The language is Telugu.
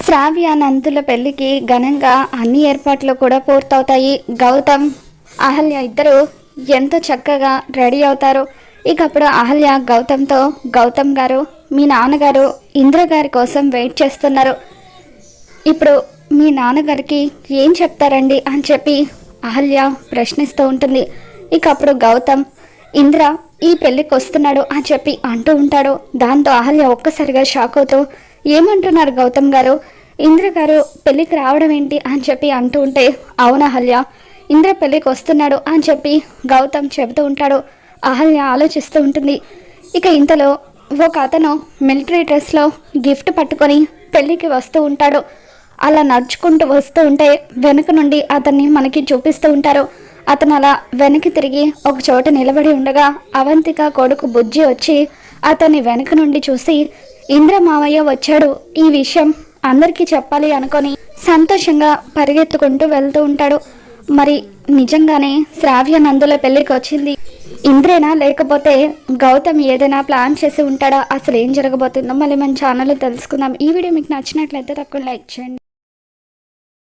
శ్రావ్య నందుల పెళ్లికి ఘనంగా అన్ని ఏర్పాట్లు కూడా పూర్తవుతాయి. గౌతమ్ అహల్య ఇద్దరు ఎంతో చక్కగా రెడీ అవుతారు. ఇక అప్పుడు అహల్య గౌతమ్తో, గౌతమ్ గారు మీ నాన్నగారు ఇంద్ర గారి కోసం వెయిట్ చేస్తున్నారు, ఇప్పుడు మీ నాన్నగారికి ఏం చెప్తారండి అని చెప్పి అహల్య ప్రశ్నిస్తూ ఉంటుంది. ఇక అప్పుడు గౌతమ్ ఇంద్ర ఈ పెళ్ళికి వస్తున్నాడు అని చెప్పి అంటూ ఉంటాడు. దాంతో అహల్య ఒక్కసారిగా షాక్ అవుతూ ఏమంటున్నారు గౌతమ్ గారు, ఇంద్ర గారు పెళ్ళికి రావడం ఏంటి అని చెప్పి అంటూ ఉంటే, అవును అహల్య ఇంద్ర పెళ్ళికి వస్తున్నాడు అని చెప్పి గౌతమ్ చెబుతూ ఉంటాడు. అహల్య ఆలోచిస్తూ ఉంటుంది. ఇక ఇంతలో ఒక అతను మిలిటరీ డ్రెస్లో గిఫ్ట్ పట్టుకొని పెళ్ళికి వస్తూ ఉంటాడు. అలా నడుచుకుంటూ వస్తూ ఉంటే వెనుక నుండి అతన్ని మనకి చూపిస్తూ ఉంటారు. అతను అలా వెనక్కి తిరిగి ఒక చోట నిలబడి ఉండగా అవంతిక కొడుకు బుజ్జి వచ్చి అతన్ని వెనుక నుండి చూసి ఇంద్ర మావయ్య వచ్చాడు, ఈ విషయం అందరికీ చెప్పాలి అనుకొని సంతోషంగా పరిగెత్తుకుంటూ వెళ్తూ ఉంటాడు. మరి నిజంగానే శ్రావ్య నందుల పెళ్ళికి వచ్చింది ఇంద్రేనా, లేకపోతే గౌతమ్ ఏదైనా ప్లాన్ చేసి ఉంటాడా? అసలు ఏం జరగబోతుందో మళ్ళీ మన ఛానల్లో తెలుసుకుందాం. ఈ వీడియో మీకు నచ్చినట్లయితే తప్పకుండా లైక్ చేయండి.